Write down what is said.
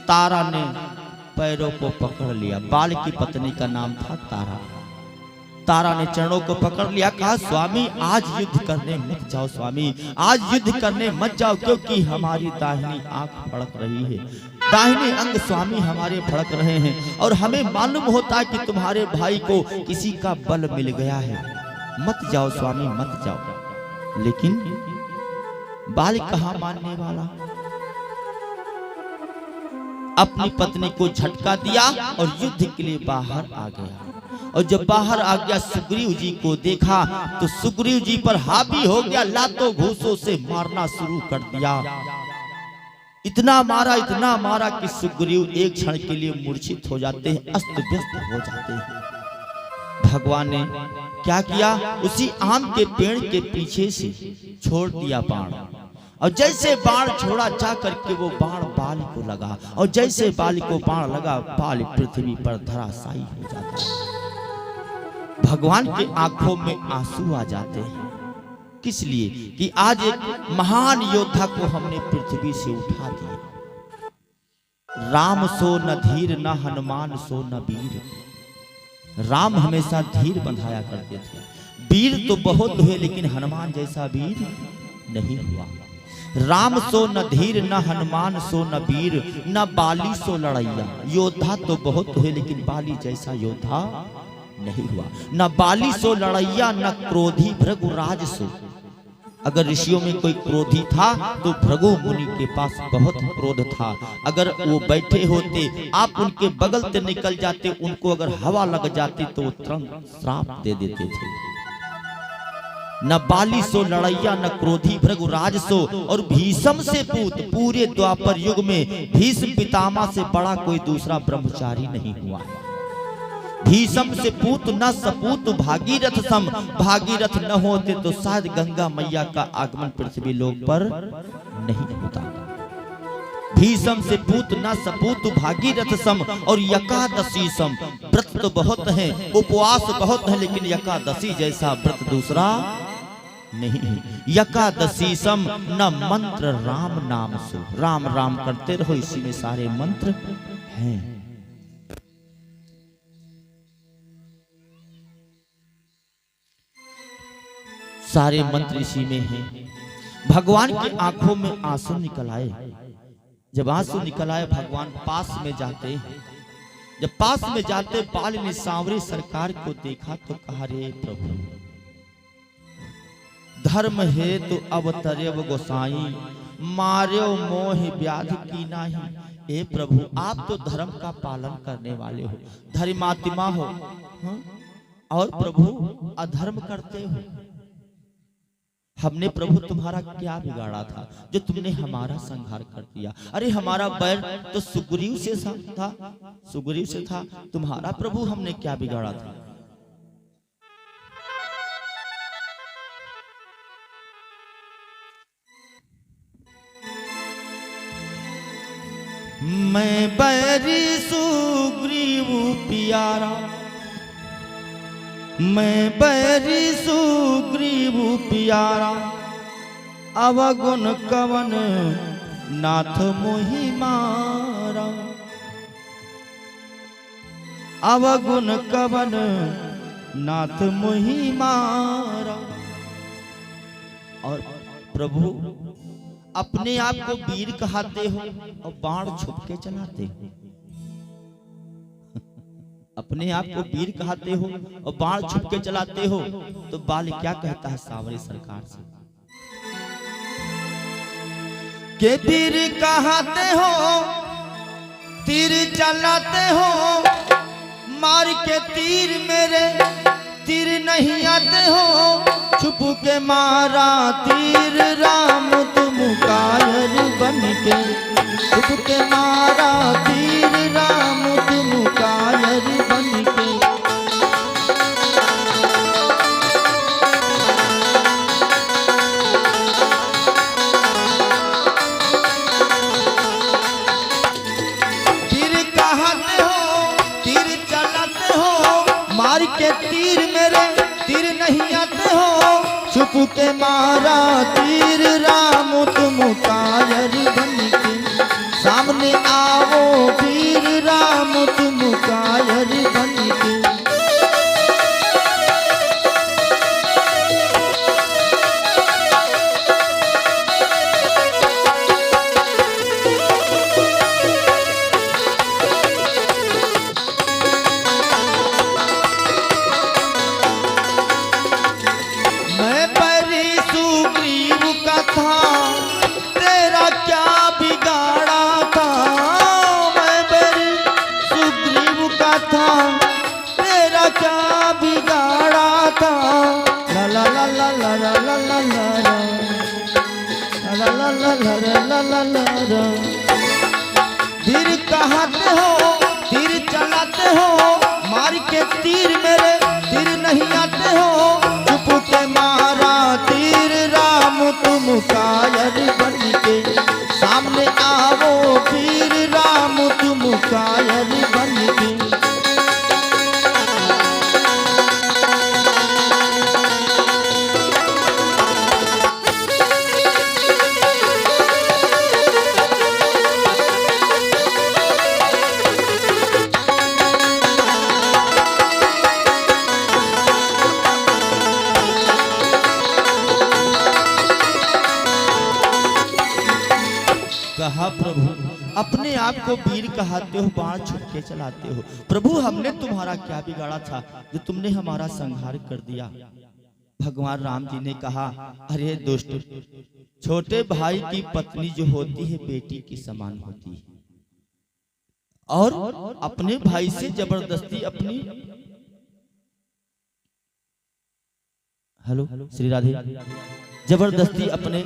तारा ने पैरों को पकड़ लिया। बाल की पत्नी का नाम था तारा। तारा ने चरणों को पकड़ लिया, कहा स्वामी आज युद्ध करने मत जाओ, स्वामी आज युद्ध करने मत जाओ, क्योंकि हमारी दाहिनी आंख फड़क रही है, दाहिने अंग स्वामी हमारे फड़क रहे हैं और हमें मालूम होता है कि तुम्हारे भाई को किसी का बल मिल गया है, मत जाओ स्वामी मत जाओ। लेकिन बाल कहाँ मानने वाला, अपनी पत्नी को झटका दिया और युद्ध के लिए बाहर आ गया। और जब बाहर आ गया सुग्रीव जी को देखा तो सुग्रीव जी पर हावी हो गया, लातों घूसों से मारना शुरू कर दिया। इतना मारा कि सुग्रीव एक क्षण के लिए मूर्छित हो जाते हैं, अस्त व्यस्त हो जाते हैं। भगवान ने क्या किया, उसी आम के पेड़ के पीछे से छोड़ दिया बाण, और जैसे बाण छोड़ा जा करके वो बाण बाल को लगा, और जैसे बाल को बाण लगा बाल पृथ्वी पर धराशायी हो जाता है। भगवान के आंखों में आंसू आ जाते हैं। किस लिए कि आज एक महान योद्धा को हमने पृथ्वी से उठा दिया। राम सो न धीर न हनुमान सो न वीर। राम हमेशा धीर बंधाया करते थे, वीर तो बहुत हुए लेकिन हनुमान जैसा वीर नहीं हुआ। राम सो न धीर न हनुमान सो न वीर, न बाली सो लड़ैया। योद्धा तो बहुत हुए लेकिन बाली जैसा योद्धा नहीं हुआ। न बाली सो लड़ैया न क्रोधी भृगुराज सो। अगर ऋषियों में कोई क्रोधी था तो भृगु मुनि के पास बहुत क्रोध था। अगर वो बैठे होते, आप उनके बगल से निकल जाते, उनको अगर हवा लग जाती तो वो तुरंत श्राप दे देते थे। न बाली सो लड़ैया न क्रोधी भृगुराज सो। और भीष्म से पूत, पूरे द्वापर युग में भीष्म पितामह से बड़ा कोई दूसरा ब्रह्मचारी नहीं हुआ। भीष्म से पूत न सपूत भागीरथ सम। भागीरथ न होते तो शायद गंगा मैया का आगमन पृथ्वी लोक पर नहीं होता। भीष्म से पूत न सपूत भागीरथ सम। और एकादशी सम, व्रत तो बहुत है, उपवास बहुत है, लेकिन एकादशी जैसा व्रत दूसरा नहीं है। एकादशी सम न मंत्र राम नाम सो। राम राम करते रहो, इसी में सारे मंत्र हैं। सारे मंत्र इसी में हैं। भगवान की आंखों में आंसू निकल आए। जब आंसू निकल आए भगवान पास में जाते हैं। जब पास में जाते बाल ने सांवरे सरकार को देखा तो कहा, रे प्रभु धर्म है तो अवतरेव गोसाई, मार्यो मोह व्याधि की नाही। ए प्रभु आप तो धर्म का पालन करने वाले हो, धर्मात्मा हो, और प्रभु अधर्म करते हो। हमने प्रभु तुम्हारा क्या बिगाड़ा था जो तुमने हमारा संहार कर दिया। अरे हमारा बैर तो सुग्रीव से था, सुग्रीव से था, तुम्हारा प्रभु हमने क्या बिगाड़ा था। मैं बैरी सुग्रीव प्यारा, मैं बैरी सुग्रीव प्यारा, अवगुण कवन नाथ मोहि मारा। अवगुण कवन नाथ मोहि मारा। और प्रभु अपने आप को वीर कहते हो और बाण छुप के चलाते हो। अपने आप को वीर कहते हो और बाण छुप के चलाते हो। तो बाल क्या कहता है सांवरे सरकार से, के वीर कहते हो तीर चलाते हो, मार के तीर मेरे तीर नहीं आते हो। छुप के मारा तीर राम तुम कायर बन के, छुप के मारा तीर राम तुम कायर बन के। तीर कहते हो तीर चलाते हो, मार के तीर मेरे तीर नहीं आते हो। छुप के मारा तीर राम तुम कायर बन के, सामने आओ वीर राम तुम कायर बन के। मैं परी सुग्रीव का था तेरा क्या बिगाड़ा था। मैं परी सुग्रीव का था तेरा क्या बिगाड़ा था। ला ला ला ला ला ला ला ला ला ला ला ला ला ला ला ला। तीर कहाते हो तीर चलाते हो मार के तीर मेरे तीर नहीं आते हो। चुप के मारा तीर राम तुम कायर बन के। सामने आओ वीर राम तुम कायर बन के। कहा प्रभु अपने आप को वीर कहते हो बाण छुटके चलाते हो। प्रभु हमने तुम्हारा क्या बिगाड़ा था जो तुमने हमारा संहार कर दिया। भगवान राम जी ने कहा अरे दुष्ट, छोटे भाई की पत्नी जो होती है बेटी की समान होती है और अपने भाई से जबरदस्ती अपनी हेलो श्री राधे जबरदस्ती अपने